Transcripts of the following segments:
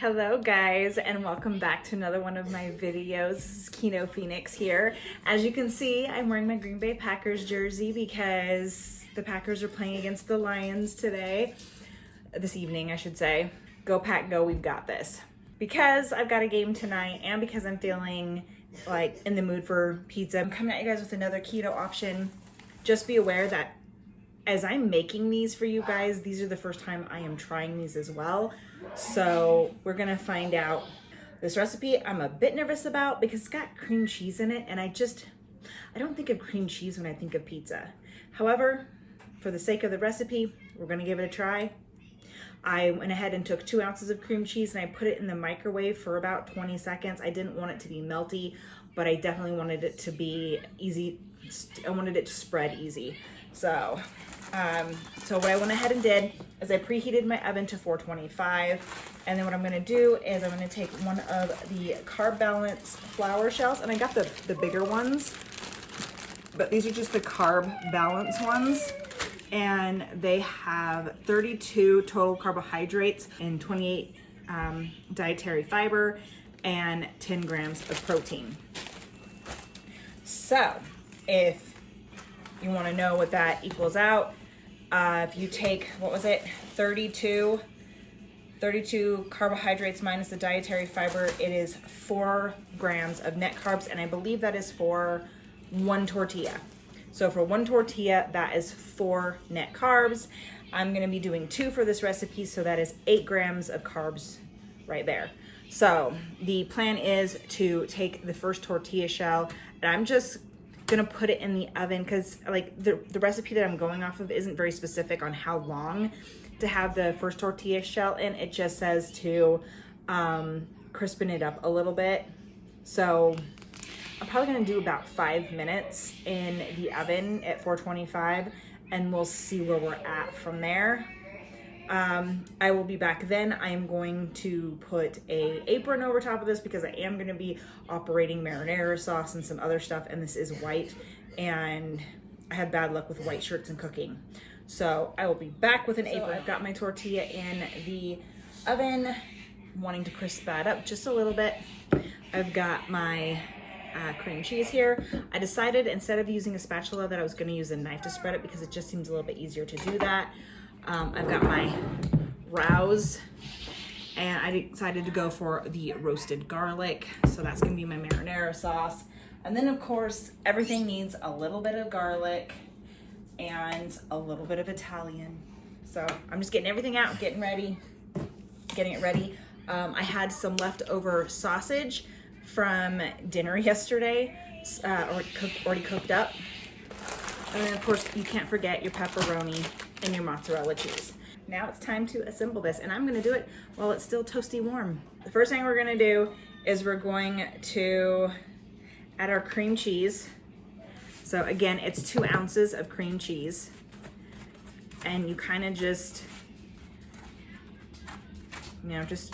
Hello guys, and welcome back to another one of my videos. This is Keto Phoenix here. As you can see, I'm wearing my Green Bay Packers jersey because the Packers are playing against the Lions this evening I should say. Go Pack Go, we've got this. Because I've got a game tonight and because I'm feeling like in the mood for pizza, I'm coming at you guys with another keto option. Just be aware that as I'm making these for you guys, these are the first time I am trying these as well. So we're gonna find out. This recipe I'm a bit nervous about because it's got cream cheese in it, and I don't think of cream cheese when I think of pizza. However, for the sake of the recipe, we're gonna give it a try. I went ahead and took 2 ounces of cream cheese and I put it in the microwave for about 20 seconds. I didn't want it to be melty, but I definitely wanted it to be easy. I wanted it to spread easy. So what I went ahead and did is I preheated my oven to 425, and then what I'm gonna do is I'm gonna take one of the Carb Balance flour shells, and I got the bigger ones, but these are just the Carb Balance ones, and they have 32 total carbohydrates and 28 dietary fiber and 10 grams of protein. So if you want to know what that equals out, if you take, 32 carbohydrates minus the dietary fiber, it is 4 grams of net carbs, and I believe that is for 1 tortilla. So for 1 tortilla, that is 4 net carbs. I'm gonna be doing 2 for this recipe, so that is 8 grams of carbs right there. So the plan is to take the first tortilla shell, and I'm just gonna put it in the oven because like the recipe that I'm going off of isn't very specific on how long to have the first tortilla shell in. It just says to crispen it up a little bit. So I'm probably gonna do about 5 minutes in the oven at 425, and we'll see where we're at from there. I will be back then. I am going to put a apron over top of this because I am going to be operating marinara sauce and some other stuff, and this is white, and I have bad luck with white shirts and cooking. So I will be back with an apron. I've got my tortilla in the oven, wanting to crisp that up just a little bit. I've got my cream cheese here. I decided instead of using a spatula that I was going to use a knife to spread it because it just seems a little bit easier to do that. I've got my rouse, and I decided to go for the roasted garlic, so that's gonna be my marinara sauce. And then of course everything needs a little bit of garlic and a little bit of Italian. So I'm just getting everything out, getting it ready. I had some leftover sausage from dinner yesterday, already cooked up. And then of course you can't forget your pepperoni and your mozzarella cheese. Now it's time to assemble this, and I'm gonna do it while it's still toasty warm. The first thing we're gonna do is we're going to add our cream cheese. So again, it's 2 ounces of cream cheese, and you kind of just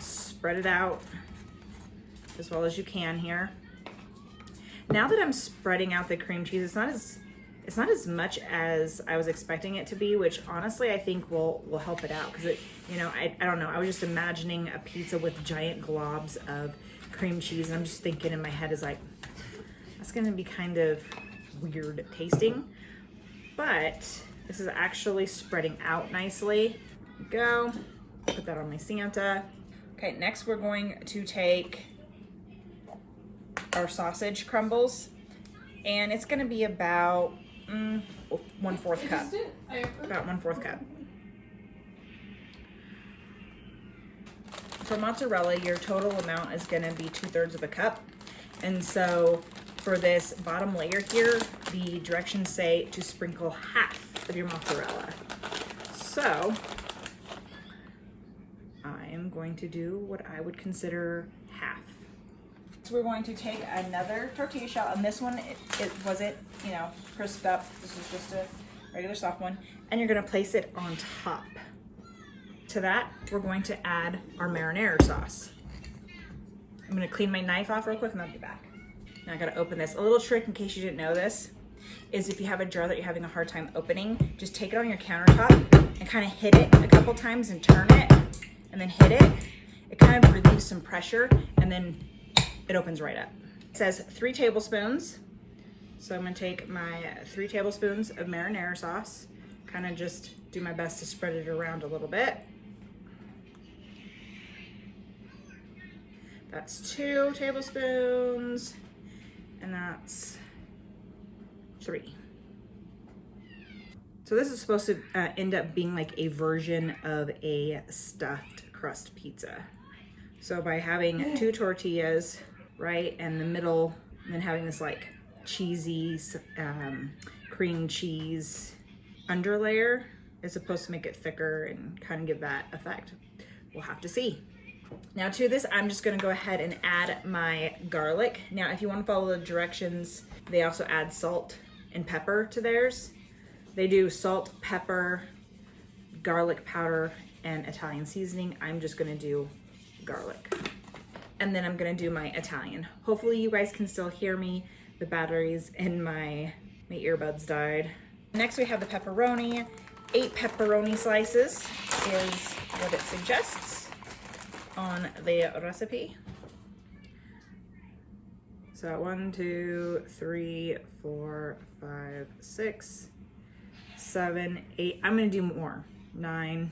spread it out as well as you can here. Now that I'm spreading out the cream cheese, it's not as much as I was expecting it to be, which honestly I think will help it out, because I don't know, I was just imagining a pizza with giant globs of cream cheese, and I'm just thinking in my head is like, that's gonna be kind of weird tasting, but this is actually spreading out nicely. Go, put that on my Santa. Okay, next we're going to take our sausage crumbles, and it's gonna be about 1/4 cup. About 1/4 cup. For mozzarella, your total amount is gonna be 2/3 of a cup. And so for this bottom layer here, the directions say to sprinkle half of your mozzarella. So I am going to do what I would consider half. So we're going to take another tortilla shell, and this one, it wasn't, crisped up. This is just a regular soft one, and you're gonna place it on top. To that, we're going to add our marinara sauce. I'm gonna clean my knife off real quick and I'll be back. Now I gotta open this. A little trick in case you didn't know this is if you have a jar that you're having a hard time opening, just take it on your countertop and kind of hit it a couple times and turn it, and then hit it. It kind kind of relieves some pressure, and then it opens right up. It says 3 tablespoons. So I'm gonna take my 3 tablespoons of marinara sauce, kind of just do my best to spread it around a little bit. That's 2 tablespoons, and that's 3. So this is supposed to end up being like a version of a stuffed crust pizza. So by having 2 tortillas, right, and the middle, and then having this like cheesy cream cheese underlayer is supposed to make it thicker and kind of give that effect. We'll have to see. Now to this, I'm just gonna go ahead and add my garlic. Now, if you wanna follow the directions, they also add salt and pepper to theirs. They do salt, pepper, garlic powder, and Italian seasoning. I'm just gonna do garlic. And then I'm gonna do my Italian. Hopefully you guys can still hear me. The batteries in my earbuds died. Next we have the pepperoni. 8 pepperoni slices is what it suggests on the recipe. So 1, 2, 3, 4, 5, 6, 7, 8. I'm gonna do more. 9,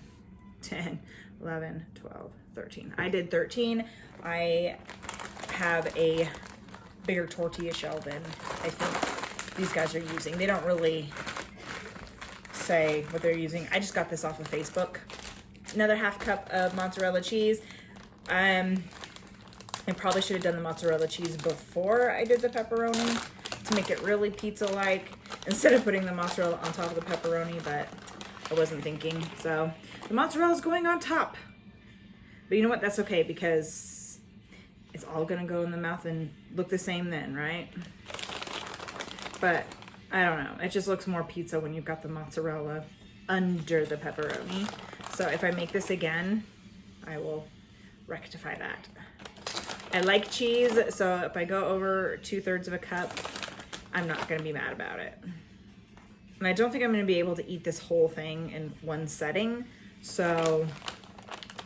10, 11, 12, 13. I did 13. I have a bigger tortilla shell than I think these guys are using. They don't really say what they're using. I just got this off of Facebook. Another 1/2 cup of mozzarella cheese. I probably should have done the mozzarella cheese before I did the pepperoni to make it really pizza-like instead of putting the mozzarella on top of the pepperoni, but I wasn't thinking. So the mozzarella is going on top. But you know what? That's okay because it's all gonna go in the mouth and look the same then, right? But I don't know. It just looks more pizza when you've got the mozzarella under the pepperoni. So if I make this again, I will rectify that. I like cheese, so if I go over 2/3 of a cup, I'm not gonna be mad about it. And I don't think I'm gonna be able to eat this whole thing in one setting, so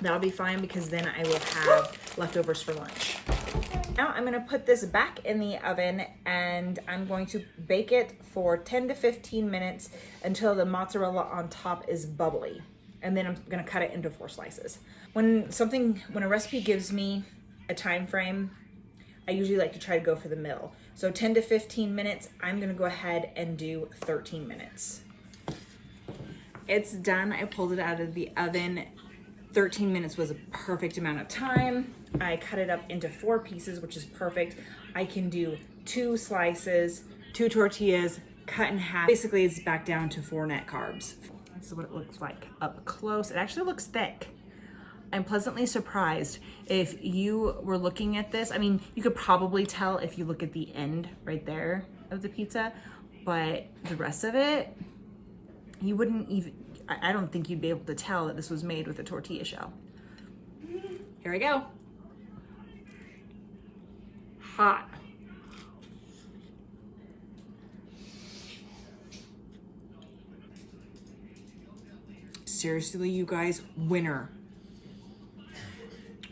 that'll be fine because then I will have leftovers for lunch. Now I'm gonna put this back in the oven and I'm going to bake it for 10 to 15 minutes until the mozzarella on top is bubbly. And then I'm gonna cut it into 4 slices. When a recipe gives me a time frame, I usually like to try to go for the middle. So 10 to 15 minutes, I'm gonna go ahead and do 13 minutes. It's done, I pulled it out of the oven. 13 minutes was a perfect amount of time. I cut it up into 4 pieces, which is perfect. I can do 2 slices, 2 tortillas, cut in half. Basically, it's back down to 4 net carbs. This is what it looks like up close. It actually looks thick. I'm pleasantly surprised. If you were looking at this, I mean, you could probably tell if you look at the end right there of the pizza, but the rest of it, you wouldn't even, I don't think you'd be able to tell that this was made with a tortilla shell. Here we go. Hot. Seriously, you guys, winner.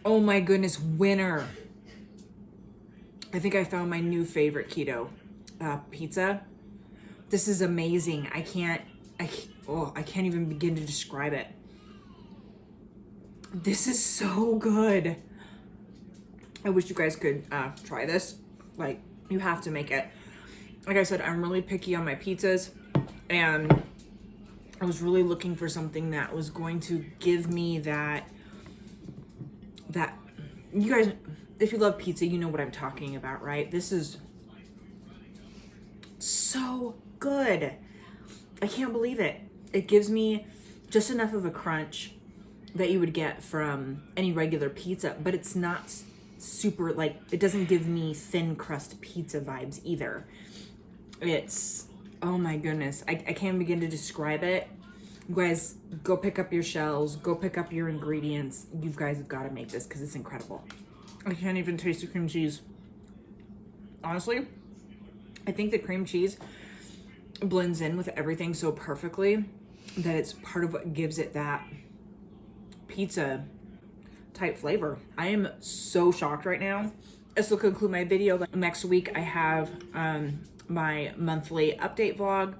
Oh my goodness, winner. I think I found my new favorite keto pizza. This is amazing. I can't even begin to describe it. This is so good. I wish you guys could try this. Like, you have to make it. Like I said, I'm really picky on my pizzas, and I was really looking for something that was going to give me that you guys, if you love pizza, you know what I'm talking about, right? This is so good. I can't believe it. It gives me just enough of a crunch that you would get from any regular pizza, but it's not super, like, it doesn't give me thin crust pizza vibes either. It's, oh my goodness, I can't begin to describe it. You guys, go pick up your shells, go pick up your ingredients. You guys have got to make this because it's incredible. I can't even taste the cream cheese. Honestly, I think the cream cheese blends in with everything so perfectly that it's part of what gives it that pizza type flavor. I am so shocked right now. This will conclude my video. Next week I have my monthly update vlog,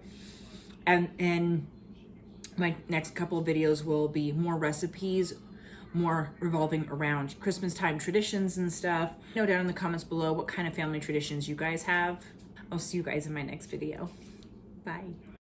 and my next couple of videos will be more recipes, more revolving around Christmas time traditions and stuff. Know down in the comments below what kind of family traditions you guys have. I'll see you guys in my next video. Bye.